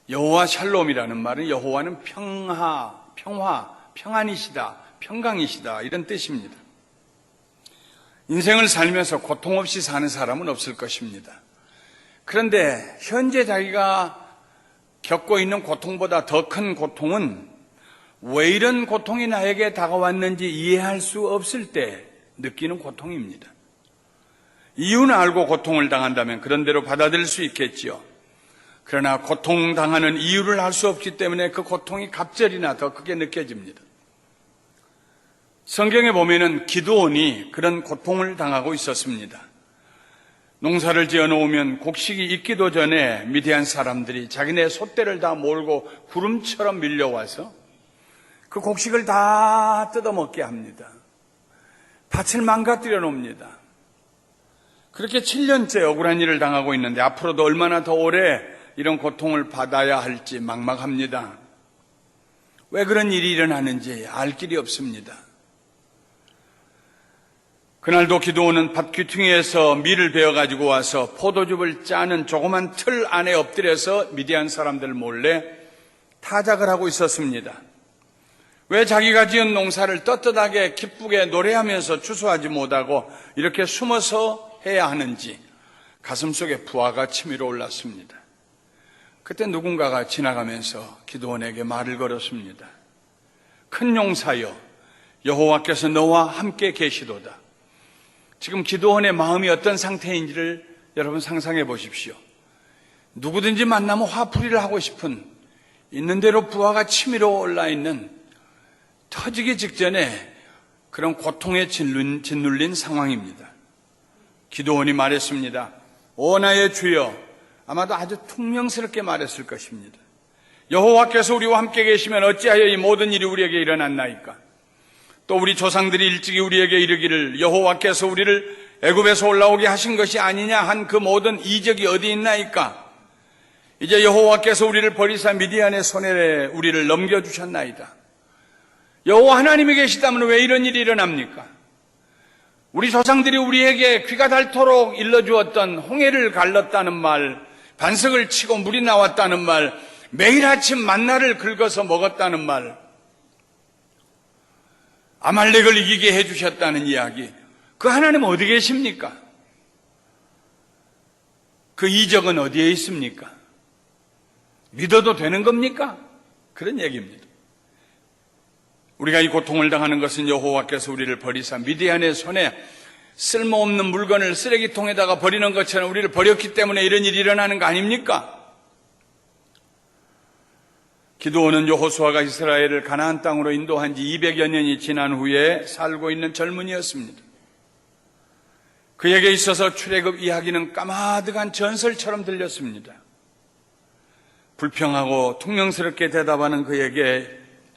여호와 샬롬이라는 말은 여호와는 평안이시다, 평강이시다 이런 뜻입니다. 인생을 살면서 고통 없이 사는 사람은 없을 것입니다. 그런데 현재 자기가 겪고 있는 고통보다 더 큰 고통은 왜 이런 고통이 나에게 다가왔는지 이해할 수 없을 때 느끼는 고통입니다. 이유는 알고 고통을 당한다면 그런 대로 받아들일 수 있겠지요. 그러나 고통당하는 이유를 알 수 없기 때문에 그 고통이 갑절이나 더 크게 느껴집니다. 성경에 보면은 기드온이 그런 고통을 당하고 있었습니다. 농사를 지어놓으면 곡식이 익기도 전에 미디안 사람들이 자기네 솥대를 다 몰고 구름처럼 밀려와서 그 곡식을 다 뜯어먹게 합니다. 밭을 망가뜨려 놓습니다. 그렇게 7년째 억울한 일을 당하고 있는데 앞으로도 얼마나 더 오래 이런 고통을 받아야 할지 막막합니다. 왜 그런 일이 일어나는지 알 길이 없습니다. 그날도 기드온은 밭 귀퉁이에서 밀을 베어가지고 와서 포도즙을 짜는 조그만 틀 안에 엎드려서 미디안 사람들 몰래 타작을 하고 있었습니다. 왜 자기가 지은 농사를 떳떳하게 기쁘게 노래하면서 추수하지 못하고 이렇게 숨어서 해야 하는지 가슴속에 부하가 치밀어 올랐습니다. 그때 누군가가 지나가면서 기드온에게 말을 걸었습니다. 큰 용사여, 여호와께서 너와 함께 계시도다. 지금 기드온의 마음이 어떤 상태인지를 여러분 상상해 보십시오. 누구든지 만나면 화풀이를 하고 싶은, 있는 대로 부하가 치밀어 올라 있는, 터지기 직전에 그런 고통에 짓눌린 상황입니다. 기드온이 말했습니다. 오 나의 주여, 아마도 아주 퉁명스럽게 말했을 것입니다. 여호와께서 우리와 함께 계시면 어찌하여 이 모든 일이 우리에게 일어났나이까? 또 우리 조상들이 일찍이 우리에게 이르기를 여호와께서 우리를 애굽에서 올라오게 하신 것이 아니냐 한 그 모든 이적이 어디 있나이까? 이제 여호와께서 우리를 버리사 미디안의 손에 우리를 넘겨주셨나이다. 여호와 하나님이 계시다면 왜 이런 일이 일어납니까? 우리 조상들이 우리에게 귀가 닳도록 일러주었던 홍해를 갈랐다는 말, 반석을 치고 물이 나왔다는 말, 매일 아침 만나를 긁어서 먹었다는 말, 아말렉을 이기게 해주셨다는 이야기, 그 하나님은 어디 계십니까? 그 이적은 어디에 있습니까? 믿어도 되는 겁니까? 그런 얘기입니다. 우리가 이 고통을 당하는 것은 여호와께서 우리를 버리사 미디안의 손에 쓸모없는 물건을 쓰레기통에다가 버리는 것처럼 우리를 버렸기 때문에 이런 일이 일어나는 거 아닙니까? 기드온은 여호수아가 이스라엘을 가나안 땅으로 인도한 지 200여 년이 지난 후에 살고 있는 젊은이였습니다. 그에게 있어서 출애굽 이야기는 까마득한 전설처럼 들렸습니다. 불평하고 퉁명스럽게 대답하는 그에게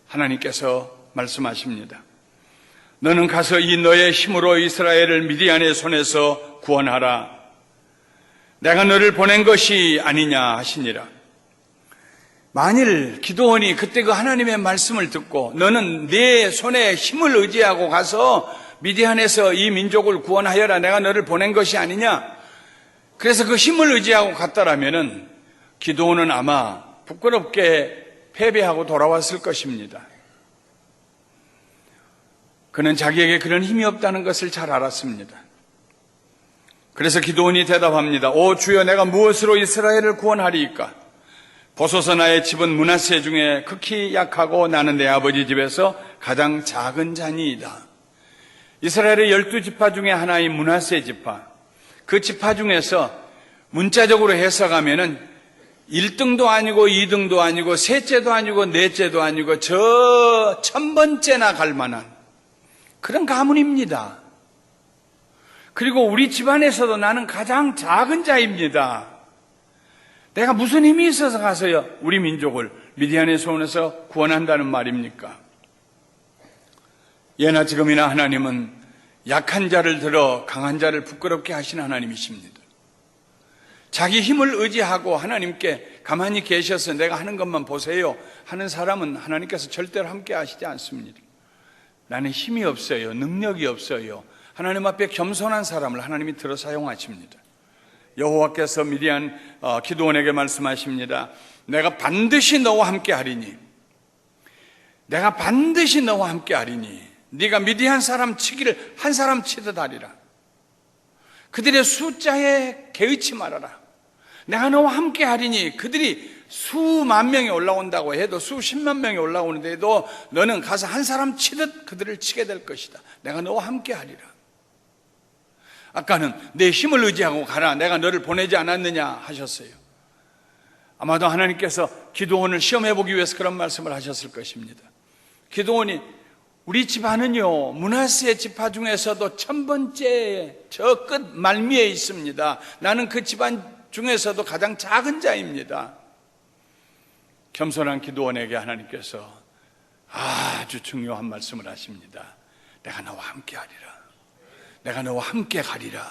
하나님께서 말씀하십니다. 너는 가서 이 너의 힘으로 이스라엘을 미디안의 손에서 구원하라. 내가 너를 보낸 것이 아니냐 하시니라. 만일 기드온이 그때 그 하나님의 말씀을 듣고 너는 내 손에 힘을 의지하고 가서 미디안에서 이 민족을 구원하여라, 내가 너를 보낸 것이 아니냐, 그래서 그 힘을 의지하고 갔더라면은 기드온은 아마 부끄럽게 패배하고 돌아왔을 것입니다. 그는 자기에게 그런 힘이 없다는 것을 잘 알았습니다. 그래서 기드온이 대답합니다. 오 주여, 내가 무엇으로 이스라엘을 구원하리이까? 보소서 나의 집은 므낫세 중에 극히 약하고 나는 내 아버지 집에서 가장 작은 자니이다. 이스라엘의 12지파 중에 하나인 므낫세 지파, 그 지파 중에서 문자적으로 해석하면은 1등도 아니고 2등도 아니고 셋째도 아니고 넷째도 아니고 저 1000번째나 갈 만한 그런 가문입니다. 그리고 우리 집안에서도 나는 가장 작은 자입니다. 내가 무슨 힘이 있어서 가서요 우리 민족을 미디안의 손에서 구원한다는 말입니까? 예나 지금이나 하나님은 약한 자를 들어 강한 자를 부끄럽게 하신 하나님이십니다. 자기 힘을 의지하고 하나님께 가만히 계셔서 내가 하는 것만 보세요 하는 사람은 하나님께서 절대로 함께 하시지 않습니다. 나는 힘이 없어요, 능력이 없어요, 하나님 앞에 겸손한 사람을 하나님이 들어 사용하십니다. 여호와께서 미디안 기드온에게 말씀하십니다. 내가 반드시 너와 함께 하리니, 내가 반드시 너와 함께 하리니 네가 미디안 사람 치기를 한 사람 치듯 하리라. 그들의 숫자에 개의치 말아라. 내가 너와 함께 하리니 그들이 수만 명이 올라온다고 해도 수십만 명이 올라오는데도 너는 가서 한 사람 치듯 그들을 치게 될 것이다. 내가 너와 함께 하리라. 아까는 내 힘을 의지하고 가라, 내가 너를 보내지 않았느냐 하셨어요. 아마도 하나님께서 기드온을 시험해보기 위해서 그런 말씀을 하셨을 것입니다. 기드온이 우리 집안은요, 므낫세 지파 중에서도 1000번째 저 끝 말미에 있습니다. 나는 그 집안 중에서도 가장 작은 자입니다. 겸손한 기드온에게 하나님께서 아주 중요한 말씀을 하십니다. 내가 너와 함께 하리라. 내가 너와 함께 가리라.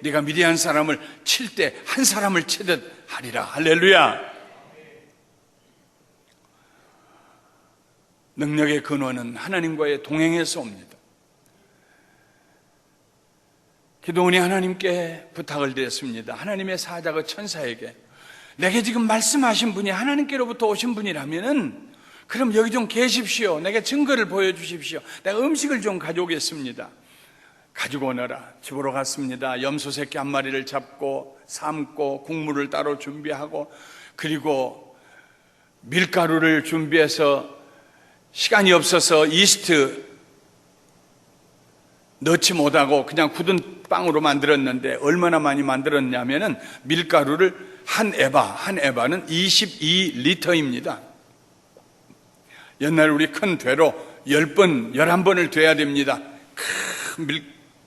네가 미디안 사람을 칠 때 한 사람을 치듯 하리라. 할렐루야. 능력의 근원은 하나님과의 동행에서 옵니다. 기드온이 하나님께 부탁을 드렸습니다. 하나님의 사자 그 천사에게 내게 지금 말씀하신 분이 하나님께로부터 오신 분이라면은 그럼 여기 좀 계십시오. 내게 증거를 보여주십시오. 내가 음식을 좀 가져오겠습니다. 가지고 오너라. 집으로 갔습니다. 염소 새끼 한 마리를 잡고 삶고 국물을 따로 준비하고 그리고 밀가루를 준비해서 시간이 없어서 이스트 넣지 못하고 그냥 굳은 빵으로 만들었는데 얼마나 많이 만들었냐면은 밀가루를 한 에바는 22리터입니다. 옛날 우리 큰 되로 10번, 11번을 돼야 됩니다. 큰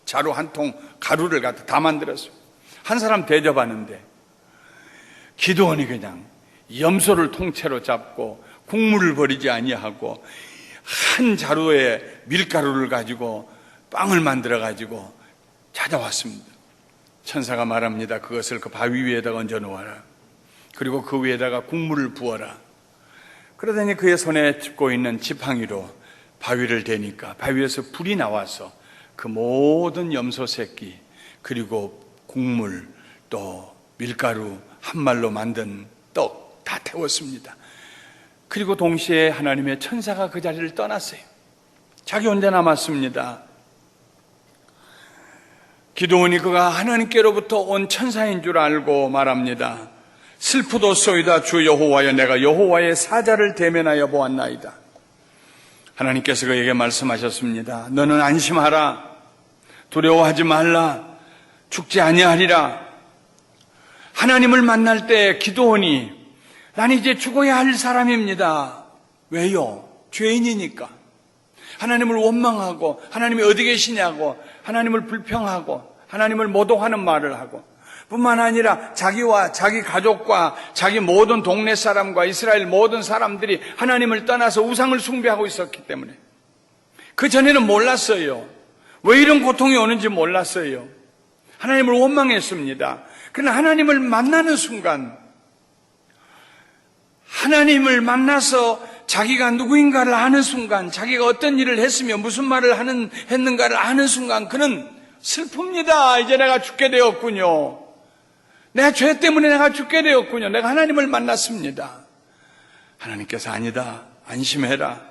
자루 한 통 가루를 갖다 다 만들었어요. 한 사람 대접하는데 기드온이 그냥 염소를 통째로 잡고 국물을 버리지 아니하고 한 자루에 밀가루를 가지고 빵을 만들어 가지고 찾아왔습니다. 천사가 말합니다. 그것을 그 바위 위에다가 얹어 놓아라. 그리고 그 위에다가 국물을 부어라. 그러더니 그의 손에 짚고 있는 지팡이로 바위를 대니까 바위에서 불이 나와서 그 모든 염소 새끼 그리고 국물 또 밀가루 한 말로 만든 떡 다 태웠습니다. 그리고 동시에 하나님의 천사가 그 자리를 떠났어요. 자기 혼자 남았습니다. 기드온이 그가 하나님께로부터 온 천사인 줄 알고 말합니다. 슬프도소이다 주 여호와여, 내가 여호와의 사자를 대면하여 보았나이다. 하나님께서 그에게 말씀하셨습니다. 너는 안심하라. 두려워하지 말라. 죽지 아니하리라. 하나님을 만날 때 기드온이 나는 이제 죽어야 할 사람입니다. 왜요? 죄인이니까. 하나님을 원망하고 하나님이 어디 계시냐고 하나님을 불평하고 하나님을 모독하는 말을 하고 뿐만 아니라 자기와 자기 가족과 자기 모든 동네 사람과 이스라엘 모든 사람들이 하나님을 떠나서 우상을 숭배하고 있었기 때문에 그전에는 몰랐어요. 왜 이런 고통이 오는지 몰랐어요. 하나님을 원망했습니다. 그러나 하나님을 만나는 순간 하나님을 만나서 자기가 누구인가를 아는 순간, 자기가 어떤 일을 했으며 무슨 말을 했는가를 아는 순간 그는 슬픕니다. 이제 내가 죽게 되었군요. 내 죄 때문에 내가 죽게 되었군요. 내가 하나님을 만났습니다. 하나님께서 아니다. 안심해라.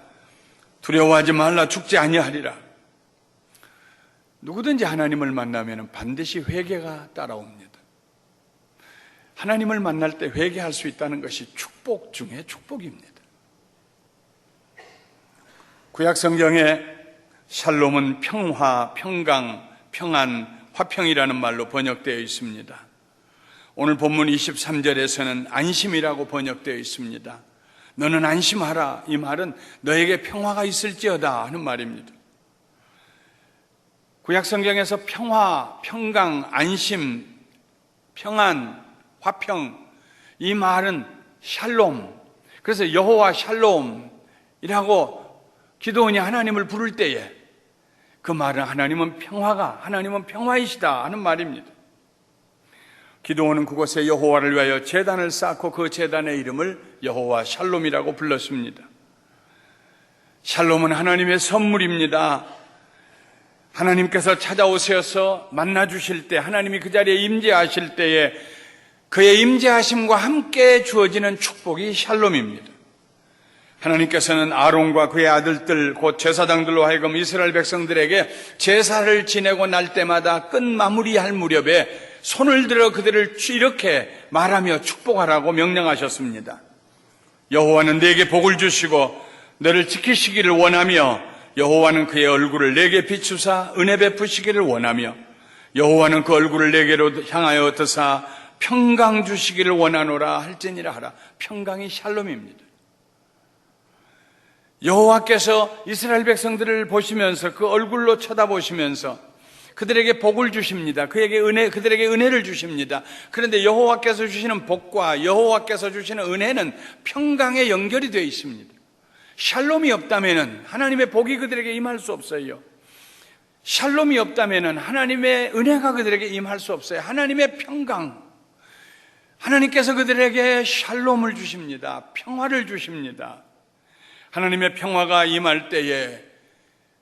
두려워하지 말라. 죽지 아니하리라. 누구든지 하나님을 만나면 반드시 회개가 따라옵니다. 하나님을 만날 때 회개할 수 있다는 것이 축복 중에 축복입니다. 구약 성경에 샬롬은 평화, 평강, 평안, 화평이라는 말로 번역되어 있습니다. 오늘 본문 23절에서는 안심이라고 번역되어 있습니다. 너는 안심하라. 이 말은 너에게 평화가 있을지어다 하는 말입니다. 구약 성경에서 평화, 평강, 안심, 평안, 화평, 이 말은 샬롬. 그래서 여호와 샬롬이라고 기드온이 하나님을 부를 때에 그 말은 하나님은 평화이시다 하는 말입니다. 기드온은 그곳에 여호와를 위하여 제단을 쌓고 그 제단의 이름을 여호와 샬롬이라고 불렀습니다. 샬롬은 하나님의 선물입니다. 하나님께서 찾아오셔서 만나주실 때, 하나님이 그 자리에 임재하실 때에 그의 임재하심과 함께 주어지는 축복이 샬롬입니다. 하나님께서는 아론과 그의 아들들, 곧 제사장들로 하여금 이스라엘 백성들에게 제사를 지내고 날 때마다 끝 마무리할 무렵에 손을 들어 그들을 이렇게 말하며 축복하라고 명령하셨습니다. 여호와는 내게 복을 주시고 너를 지키시기를 원하며, 여호와는 그의 얼굴을 내게 비추사 은혜 베푸시기를 원하며, 여호와는 그 얼굴을 내게로 향하여 드사 평강 주시기를 원하노라 할지니라 하라. 평강이 샬롬입니다. 여호와께서 이스라엘 백성들을 보시면서 그 얼굴로 쳐다보시면서 그들에게 복을 주십니다. 그들에게 은혜를 주십니다. 그런데 여호와께서 주시는 복과 여호와께서 주시는 은혜는 평강에 연결이 되어 있습니다. 샬롬이 없다면 하나님의 복이 그들에게 임할 수 없어요. 샬롬이 없다면 하나님의 은혜가 그들에게 임할 수 없어요. 하나님의 평강, 하나님께서 그들에게 샬롬을 주십니다. 평화를 주십니다. 하나님의 평화가 임할 때에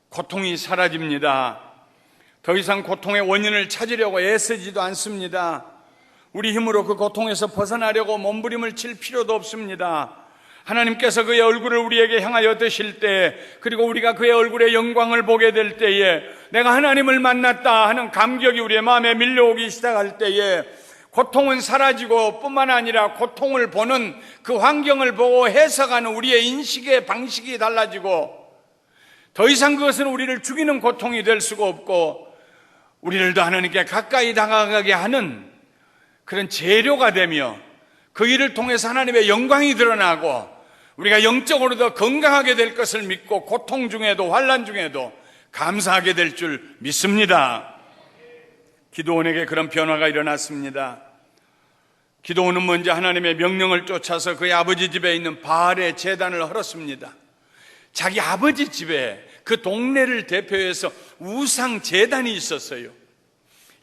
고통이 사라집니다. 더 이상 고통의 원인을 찾으려고 애쓰지도 않습니다. 우리 힘으로 그 고통에서 벗어나려고 몸부림을 칠 필요도 없습니다. 하나님께서 그의 얼굴을 우리에게 향하여 드실 때, 그리고 우리가 그의 얼굴의 영광을 보게 될 때에, 내가 하나님을 만났다 하는 감격이 우리의 마음에 밀려오기 시작할 때에 고통은 사라지고, 뿐만 아니라 고통을 보는 그 환경을 보고 해석하는 우리의 인식의 방식이 달라지고, 더 이상 그것은 우리를 죽이는 고통이 될 수가 없고, 우리를 더 하나님께 가까이 다가가게 하는 그런 재료가 되며, 그 일을 통해서 하나님의 영광이 드러나고 우리가 영적으로 더 건강하게 될 것을 믿고, 고통 중에도 환난 중에도 감사하게 될 줄 믿습니다. 기드온에게 그런 변화가 일어났습니다. 기드온은 먼저 하나님의 명령을 쫓아서 그의 아버지 집에 있는 바알의 제단을 헐었습니다. 자기 아버지 집에, 그 동네를 대표해서 우상 제단이 있었어요.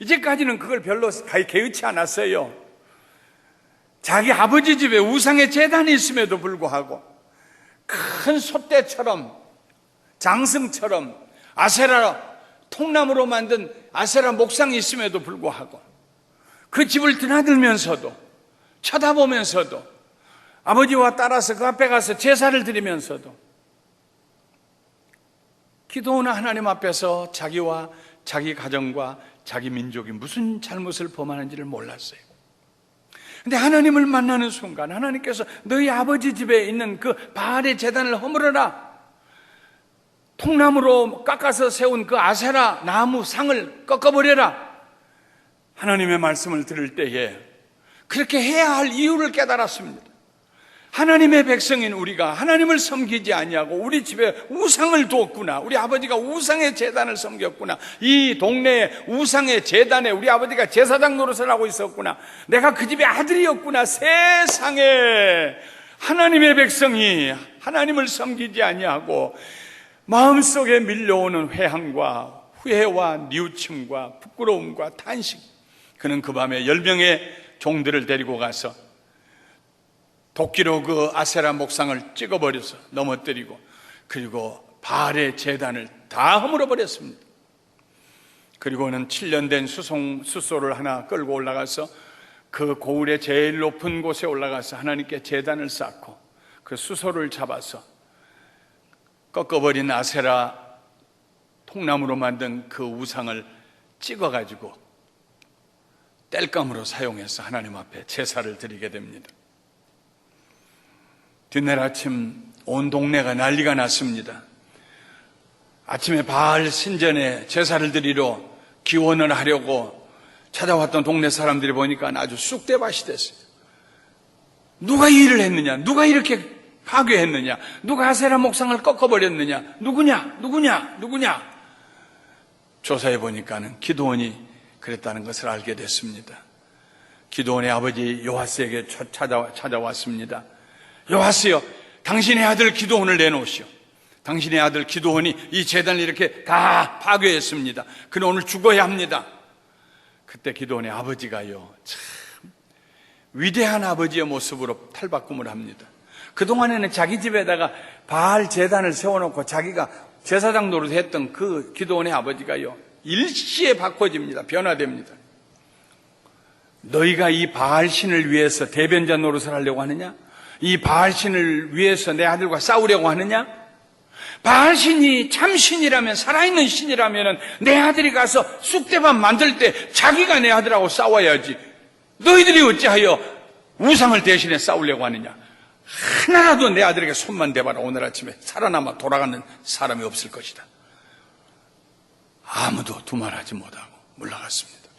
이제까지는 그걸 별로 개의치 않았어요. 자기 아버지 집에 우상의 제단이 있음에도 불구하고 큰 솥대처럼, 장승처럼 아세라 통나무로 만든 아세라 목상이 있음에도 불구하고 그 집을 드나들면서도, 쳐다보면서도, 아버지와 따라서 그 앞에 가서 제사를 드리면서도 기도하는 하나님 앞에서 자기와 자기 가정과 자기 민족이 무슨 잘못을 범하는지를 몰랐어요. 근데 하나님을 만나는 순간 하나님께서 너희 아버지 집에 있는 그 바알의 제단을 허물어라, 통나무로 깎아서 세운 그 아세라 나무 상을 꺾어버려라, 하나님의 말씀을 들을 때에 그렇게 해야 할 이유를 깨달았습니다. 하나님의 백성인 우리가 하나님을 섬기지 아니하고 우리 집에 우상을 두었구나, 우리 아버지가 우상의 제단을 섬겼구나, 이 동네에 우상의 제단에 우리 아버지가 제사장 노릇을 하고 있었구나, 내가 그 집의 아들이었구나. 세상에 하나님의 백성이 하나님을 섬기지 아니하고 마음속에 밀려오는 회한과 후회와 뉘우침과 부끄러움과 탄식, 그는 그 밤에 10명의 종들을 데리고 가서 도끼로 그 아세라 목상을 찍어버려서 넘어뜨리고, 그리고 바알의 제단을 다 허물어버렸습니다. 그리고는 7년 된 숫소를 하나 끌고 올라가서 그 고을의 제일 높은 곳에 올라가서 하나님께 제단을 쌓고 그 숫소를 잡아서 꺾어버린 아세라 통나무로 만든 그 우상을 찍어가지고 땔감으로 사용해서 하나님 앞에 제사를 드리게 됩니다. 뒷날 아침 온 동네가 난리가 났습니다. 아침에 바알 신전에 제사를 드리러 기원을 하려고 찾아왔던 동네 사람들이 보니까 아주 쑥대밭이 됐어요. 누가 이 일을 했느냐? 누가 이렇게 파괴했느냐? 누가 아세라 목상을 꺾어버렸느냐? 누구냐? 조사해 보니까는 기드온이 그랬다는 것을 알게 됐습니다. 기드온의 아버지 요아스에게 찾아왔습니다. 요아스여, 당신의 아들 기드온을 내놓으시오. 당신의 아들 기드온이 이 제단을 이렇게 다 파괴했습니다. 그는 오늘 죽어야 합니다. 그때 기드온의 아버지가요, 참 위대한 아버지의 모습으로 탈바꿈을 합니다. 그동안에는 자기 집에다가 바알 제단을 세워놓고 자기가 제사장 노릇했던 그 기드온의 아버지가요, 일시에 바꿔집니다. 변화됩니다. 너희가 이 바알신을 위해서 대변자 노릇을 하려고 하느냐? 이 바알신을 위해서 내 아들과 싸우려고 하느냐? 바알신이 참신이라면, 살아있는 신이라면 내 아들이 가서 쑥대밭 만들 때 자기가 내 아들하고 싸워야지. 너희들이 어찌하여 우상을 대신해 싸우려고 하느냐? 하나라도 내 아들에게 손만 대봐라. 오늘 아침에 살아남아 돌아가는 사람이 없을 것이다. 아무도 두말하지 못하고 물러갔습니다.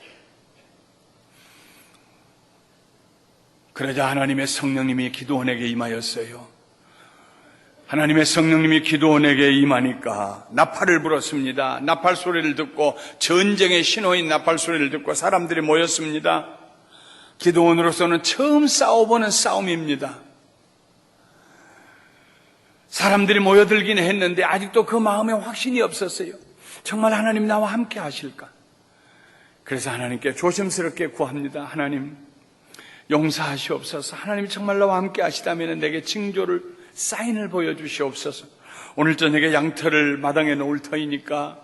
그러자 하나님의 성령님이 기드온에게 임하였어요. 하나님의 성령님이 기드온에게 임하니까 나팔을 불었습니다. 나팔 소리를 듣고, 전쟁의 신호인 나팔 소리를 듣고 사람들이 모였습니다. 기드온으로서는 처음 싸워보는 싸움입니다. 사람들이 모여들긴 했는데 아직도 그 마음에 확신이 없었어요. 정말 하나님 나와 함께 하실까? 그래서 하나님께 조심스럽게 구합니다. 하나님, 용서하시옵소서. 하나님이 정말 나와 함께 하시다면 내게 징조를, 사인을 보여주시옵소서. 오늘 저녁에 양털을 마당에 놓을 터이니까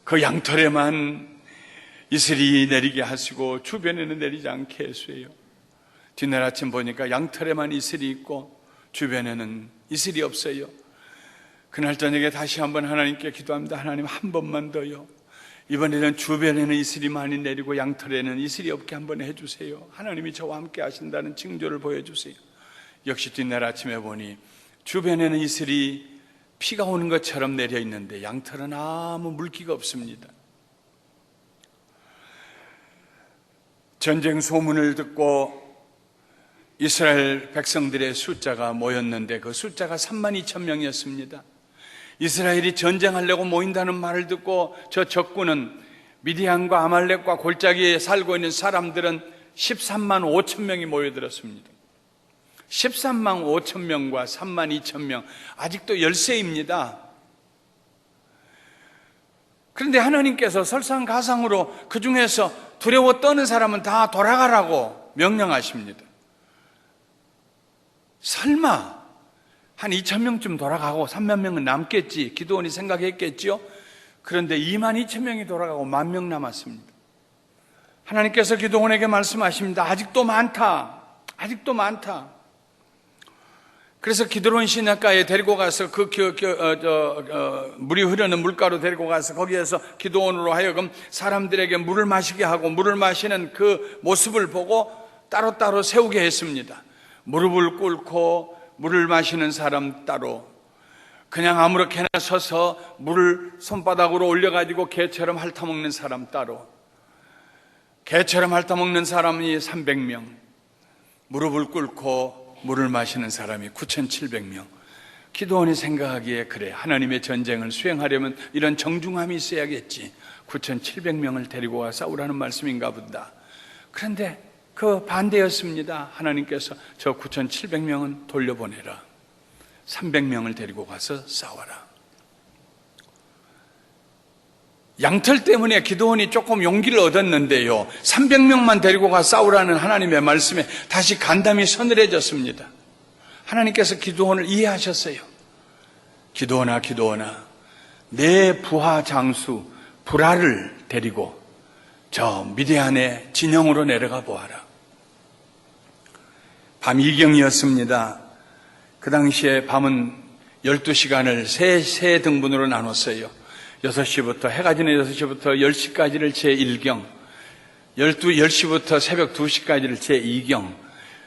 그 양털에만 이슬이 내리게 하시고 주변에는 내리지 않게 해주세요. 뒷날 아침 보니까 양털에만 이슬이 있고 주변에는 이슬이 없어요. 그날 저녁에 다시 한번 하나님께 기도합니다. 하나님, 한 번만 더요. 이번에는 주변에는 이슬이 많이 내리고 양털에는 이슬이 없게 한번 해주세요. 하나님이 저와 함께 하신다는 징조를 보여주세요. 역시 뒷날 아침에 보니 주변에는 이슬이 피가 오는 것처럼 내려 있는데 양털은 아무 물기가 없습니다. 전쟁 소문을 듣고 이스라엘 백성들의 숫자가 모였는데 그 숫자가 32,000명이었습니다. 이스라엘이 전쟁하려고 모인다는 말을 듣고 저 적군은, 미디안과 아말렉과 골짜기에 살고 있는 사람들은 13만 5천 명이 모여들었습니다. 13만 5천 명과 3만 2천 명, 아직도 열세입니다. 그런데 하나님께서 설상가상으로 그 중에서 두려워 떠는 사람은 다 돌아가라고 명령하십니다. 설마 한 2천 명쯤 돌아가고 3만 명은 남겠지, 기드온이 생각했겠지요. 그런데 2만 2천 명이 돌아가고 1만 명 남았습니다. 하나님께서 기드온에게 말씀하십니다. 아직도 많다. 아직도 많다. 그래서 기드론 시내가에 데리고 가서 물이 흐르는 물가로 데리고 가서 거기에서 기드온으로 하여금 사람들에게 물을 마시게 하고, 물을 마시는 그 모습을 보고 따로따로 세우게 했습니다. 무릎을 꿇고 물을 마시는 사람 따로, 그냥 아무렇게나 서서 물을 손바닥으로 올려가지고 개처럼 핥아먹는 사람 따로, 개처럼 핥아먹는 사람이 300명, 무릎을 꿇고 물을 마시는 사람이 9,700명. 기드온이 생각하기에, 그래, 하나님의 전쟁을 수행하려면 이런 정중함이 있어야겠지. 9,700명을 데리고 와 싸우라는 말씀인가 보다. 그런데 그 반대였습니다. 하나님께서 저 9,700명은 돌려보내라. 300명을 데리고 가서 싸워라. 양털 때문에 기드온이 조금 용기를 얻었는데요, 300명만 데리고 가 싸우라는 하나님의 말씀에 다시 간담이 서늘해졌습니다. 하나님께서 기드온을 이해하셨어요. 기드온아, 기드온아, 내 부하 장수 브라를 데리고 저 미디안의 진영으로 내려가 보아라. 밤 2경이었습니다. 그 당시에 밤은 12시간을 세 등분으로 나눴어요. 6시부터, 해가 지는 6시부터 10시까지를 제1경, 10시부터 새벽 2시까지를 제2경,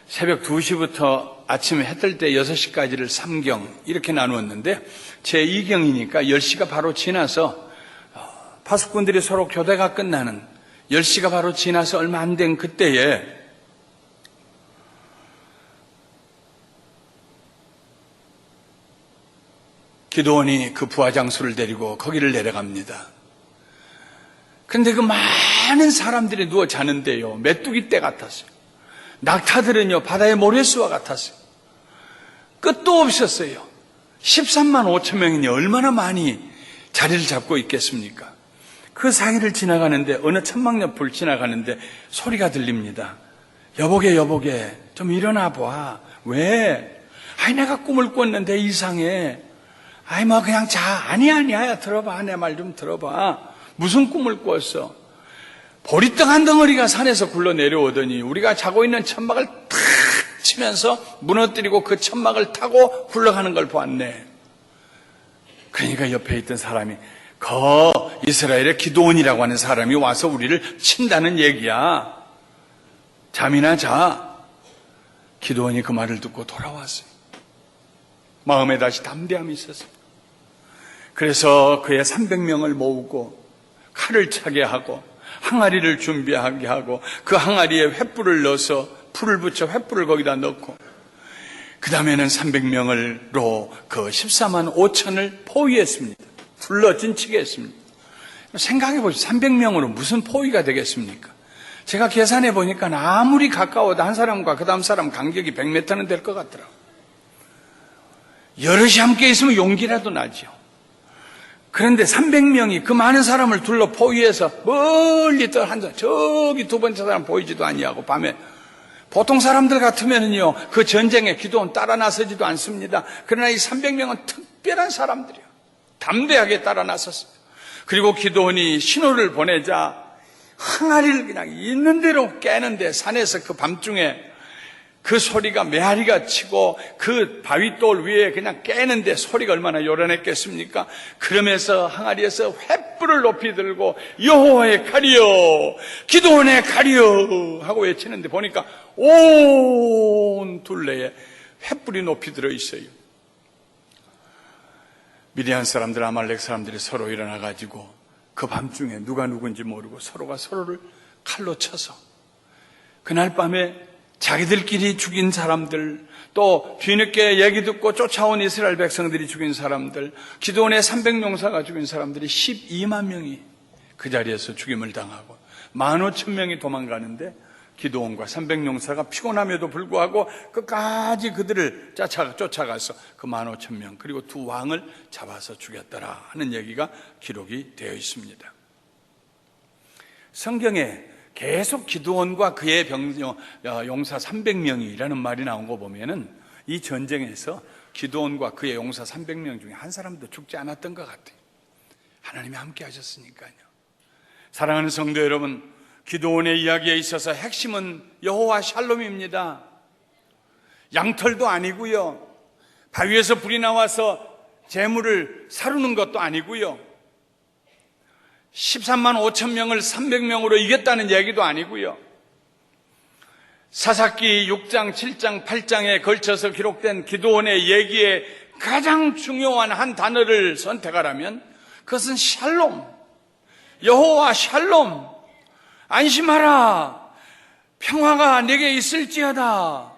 새벽 2시부터 아침에 해 뜰 때 6시까지를 3경, 이렇게 나누었는데, 제2경이니까 10시가 바로 지나서 파수꾼들이 서로 교대가 끝나는 10시가 바로 지나서 얼마 안 된 그때에 기드온이 그 부하장수를 데리고 거기를 내려갑니다. 그런데 그 많은 사람들이 누워 자는데요, 메뚜기 떼 같았어요. 낙타들은요, 바다의 모래수와 같았어요. 끝도 없었어요. 13만 5천 명이니 얼마나 많이 자리를 잡고 있겠습니까? 그 사이를 지나가는데, 어느 천막옆을 지나가는데 소리가 들립니다. 여보게, 여보게, 좀 일어나 봐. 왜? 아니, 내가 꿈을 꿨는데 이상해. 아이 뭐 그냥 자. 아니야 들어봐. 내 말 좀 들어봐. 무슨 꿈을 꿨어? 보리떡 덩어리가 산에서 굴러 내려오더니 우리가 자고 있는 천막을 탁 치면서 무너뜨리고 그 천막을 타고 굴러가는 걸 보았네. 그러니까 옆에 있던 사람이 이스라엘의 기드온이라고 하는 사람이 와서 우리를 친다는 얘기야. 잠이나 자. 기드온이 그 말을 듣고 돌아왔어요. 마음에 다시 담대함이 있었어요. 그래서 그의 300명을 모으고 칼을 차게 하고 항아리를 준비하게 하고 그 항아리에 횃불을 넣어서 불을 붙여 횃불을 거기다 넣고 그 다음에는 300명으로 그 14만 5천을 포위했습니다. 불러 진치게 했습니다. 생각해 보시죠. 300명으로 무슨 포위가 되겠습니까? 제가 계산해 보니까 아무리 가까워도 한 사람과 그 다음 사람 간격이 100m는 될 것 같더라고요. 여럿이 함께 있으면 용기라도 나죠. 그런데 300명이 그 많은 사람을 둘러 포위해서 멀리 저기 두 번째 사람 보이지도 아니하고 밤에 보통 사람들 같으면요 그 전쟁에 기도원 따라 나서지도 않습니다. 그러나 이 300명은 특별한 사람들이에요. 담대하게 따라 나섰습니다. 그리고 기도원이 신호를 보내자 항아리를 그냥 있는 대로 깨는데 산에서 그 밤중에 그 소리가 메아리가 치고 그 바위돌 위에 그냥 깨는데 소리가 얼마나 요란했겠습니까? 그러면서 항아리에서 횃불을 높이 들고 여호와의 칼이여 기드온의 칼이여 하고 외치는데 보니까 온 둘레에 횃불이 높이 들어있어요. 미디안 사람들, 아말렉 사람들이 서로 일어나가지고 그 밤중에 누가 누군지 모르고 서로가 서로를 칼로 쳐서 그날 밤에 자기들끼리 죽인 사람들, 또 뒤늦게 얘기 듣고 쫓아온 이스라엘 백성들이 죽인 사람들, 기드온의 300용사가 죽인 사람들이 12만 명이 그 자리에서 죽임을 당하고 15,000명이 도망가는데 기드온과 300용사가 피곤함에도 불구하고 끝까지 그들을 쫓아가서 그 15,000명 그리고 두 왕을 잡아서 죽였더라 하는 얘기가 기록이 되어 있습니다. 성경에 계속 기드온과 그의 용사 300명이라는 말이 나온 거 보면은 이 전쟁에서 기드온과 그의 용사 300명 중에 한 사람도 죽지 않았던 것 같아요. 하나님이 함께 하셨으니까요. 사랑하는 성도 여러분, 기드온의 이야기에 있어서 핵심은 여호와 샬롬입니다. 양털도 아니고요, 바위에서 불이 나와서 재물을 사르는 것도 아니고요, 13만 5천 명을 300명으로 이겼다는 얘기도 아니고요, 사사기 6장, 7장, 8장에 걸쳐서 기록된 기드온의 얘기에 가장 중요한 한 단어를 선택하라면 그것은 샬롬, 여호와 샬롬, 안심하라, 평화가 내게 있을지어다.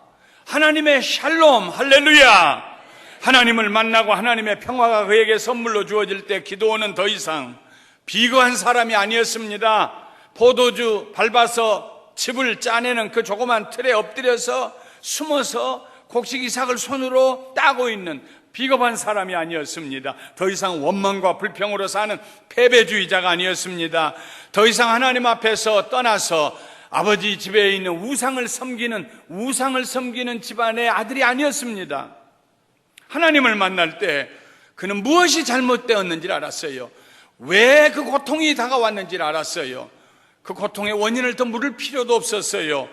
하나님의 샬롬, 할렐루야. 하나님을 만나고 하나님의 평화가 그에게 선물로 주어질 때 기드온은 더 이상 비거한 사람이 아니었습니다. 포도주 밟아서 즙을 짜내는 그 조그만 틀에 엎드려서 숨어서 곡식 이삭을 손으로 따고 있는 비겁한 사람이 아니었습니다. 더 이상 원망과 불평으로 사는 패배주의자가 아니었습니다. 더 이상 하나님 앞에서 떠나서 아버지 집에 있는 우상을 섬기는 집안의 아들이 아니었습니다. 하나님을 만날 때 그는 무엇이 잘못되었는지를 알았어요. 왜 그 고통이 다가왔는지를 알았어요. 그 고통의 원인을 더 물을 필요도 없었어요.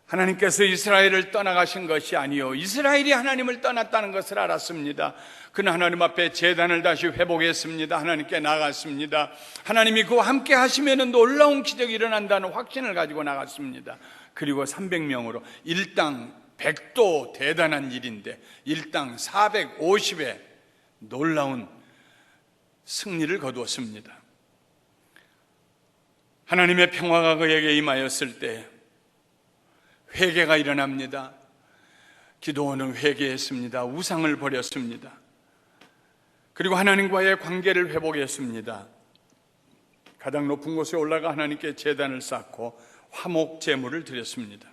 하나님께서 이스라엘을 떠나가신 것이 아니요, 이스라엘이 하나님을 떠났다는 것을 알았습니다. 그는 하나님 앞에 제단을 다시 회복했습니다. 하나님께 나갔습니다. 하나님이 그와 함께 하시면 놀라운 기적이 일어난다는 확신을 가지고 나갔습니다. 그리고 300명으로 일당 100도 대단한 일인데 일당 450에 놀라운 승리를 거두었습니다. 하나님의 평화가 그에게 임하였을 때 회개가 일어납니다. 기드온은 회개했습니다. 우상을 버렸습니다. 그리고 하나님과의 관계를 회복했습니다. 가장 높은 곳에 올라가 하나님께 제단을 쌓고 화목 제물을 드렸습니다.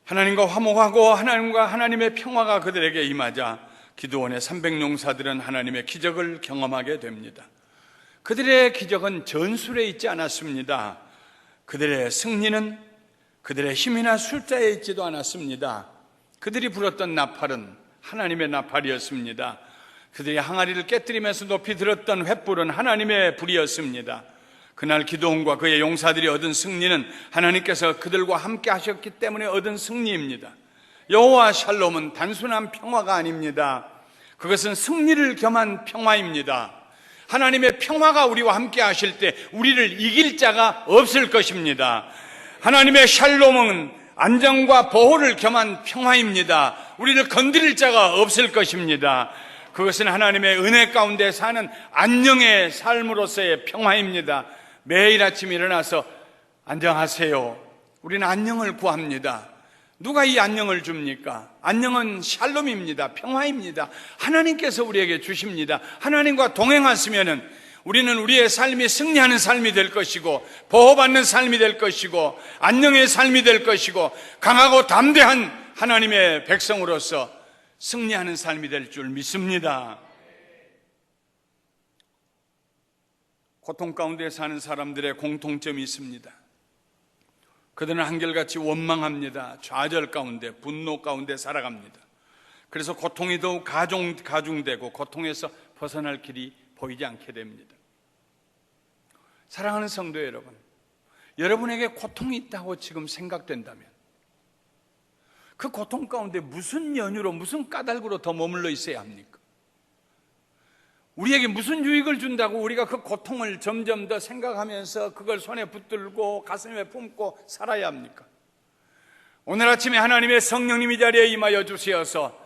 하나님과 화목하고 하나님과 하나님의 평화가 그들에게 임하자 기드온의 300용사들은 하나님의 기적을 경험하게 됩니다. 그들의 기적은 전술에 있지 않았습니다. 그들의 승리는 그들의 힘이나 숫자에 있지도 않았습니다. 그들이 불었던 나팔은 하나님의 나팔이었습니다. 그들이 항아리를 깨뜨리면서 높이 들었던 횃불은 하나님의 불이었습니다. 그날 기드온과 그의 용사들이 얻은 승리는 하나님께서 그들과 함께 하셨기 때문에 얻은 승리입니다. 여호와 샬롬은 단순한 평화가 아닙니다. 그것은 승리를 겸한 평화입니다. 하나님의 평화가 우리와 함께 하실 때 우리를 이길 자가 없을 것입니다. 하나님의 샬롬은 안정과 보호를 겸한 평화입니다. 우리를 건드릴 자가 없을 것입니다. 그것은 하나님의 은혜 가운데 사는 안녕의 삶으로서의 평화입니다. 매일 아침 일어나서 안녕하세요. 우리는 안녕을 구합니다. 누가 이 안녕을 줍니까? 안녕은 샬롬입니다. 평화입니다. 하나님께서 우리에게 주십니다. 하나님과 동행하시면은 우리는 우리의 삶이 승리하는 삶이 될 것이고, 보호받는 삶이 될 것이고, 안녕의 삶이 될 것이고, 강하고 담대한 하나님의 백성으로서 승리하는 삶이 될 줄 믿습니다. 고통 가운데 사는 사람들의 공통점이 있습니다. 그들은 한결같이 원망합니다. 좌절 가운데, 분노 가운데 살아갑니다. 그래서 고통이 더욱 가중되고 고통에서 벗어날 길이 보이지 않게 됩니다. 사랑하는 성도 여러분, 여러분에게 고통이 있다고 지금 생각된다면 그 고통 가운데 무슨 연유로, 무슨 까닭으로 더 머물러 있어야 합니까? 우리에게 무슨 유익을 준다고 우리가 그 고통을 점점 더 생각하면서 그걸 손에 붙들고 가슴에 품고 살아야 합니까? 오늘 아침에 하나님의 성령님이 자리에 임하여 주시어서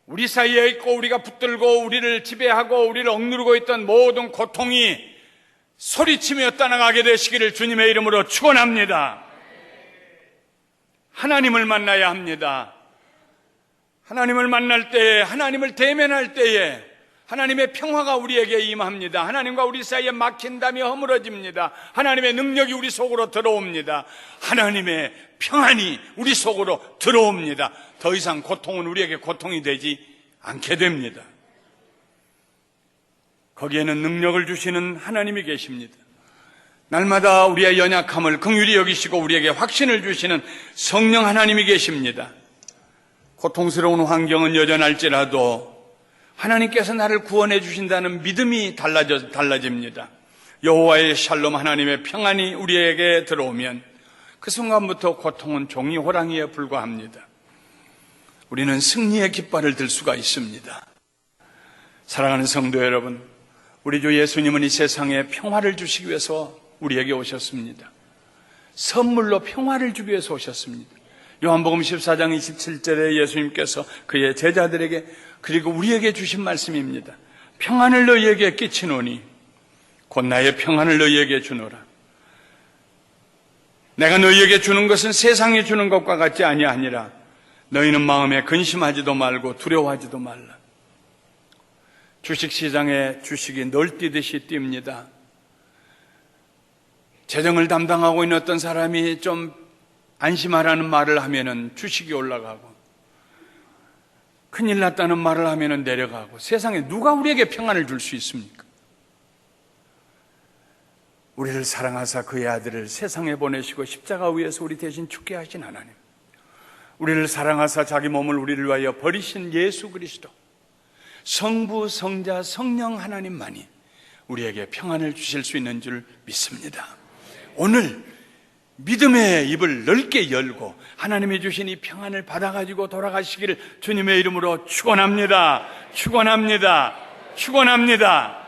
우리 사이에 있고 우리가 붙들고 우리를 지배하고 우리를 억누르고 있던 모든 고통이 소리치며 떠나가게 되시기를 주님의 이름으로 축원합니다. 하나님을 만나야 합니다. 하나님을 만날 때에, 하나님을 대면할 때에 하나님의 평화가 우리에게 임합니다. 하나님과 우리 사이에 막힌다며 허물어집니다. 하나님의 능력이 우리 속으로 들어옵니다. 하나님의 평안이 우리 속으로 들어옵니다. 더 이상 고통은 우리에게 고통이 되지 않게 됩니다. 거기에는 능력을 주시는 하나님이 계십니다. 날마다 우리의 연약함을 긍휼히 여기시고 우리에게 확신을 주시는 성령 하나님이 계십니다. 고통스러운 환경은 여전할지라도 하나님께서 나를 구원해 주신다는 믿음이 달라집니다. 여호와의 샬롬, 하나님의 평안이 우리에게 들어오면 그 순간부터 고통은 종이 호랑이에 불과합니다. 우리는 승리의 깃발을 들 수가 있습니다. 사랑하는 성도 여러분, 우리 주 예수님은 이 세상에 평화를 주시기 위해서 우리에게 오셨습니다. 선물로 평화를 주기 위해서 오셨습니다. 요한복음 14장 27절에 예수님께서 그의 제자들에게 그리고 우리에게 주신 말씀입니다. 평안을 너희에게 끼치노니 곧 나의 평안을 너희에게 주노라. 내가 너희에게 주는 것은 세상에 주는 것과 같지 아니하니라. 너희는 마음에 근심하지도 말고 두려워하지도 말라. 주식시장에 주식이 널뛰듯이 뜁니다. 재정을 담당하고 있는 어떤 사람이 좀 안심하라는 말을 하면은 주식이 올라가고, 큰일 났다는 말을 하면은 내려가고, 세상에 누가 우리에게 평안을 줄 수 있습니까? 우리를 사랑하사 그의 아들을 세상에 보내시고 십자가 위에서 우리 대신 죽게 하신 하나님, 우리를 사랑하사 자기 몸을 우리를 위하여 버리신 예수 그리스도, 성부, 성자, 성령 하나님만이 우리에게 평안을 주실 수 있는 줄 믿습니다. 오늘 믿음의 입을 넓게 열고 하나님이 주신 이 평안을 받아가지고 돌아가시기를 주님의 이름으로 축원합니다. 축원합니다. 축원합니다.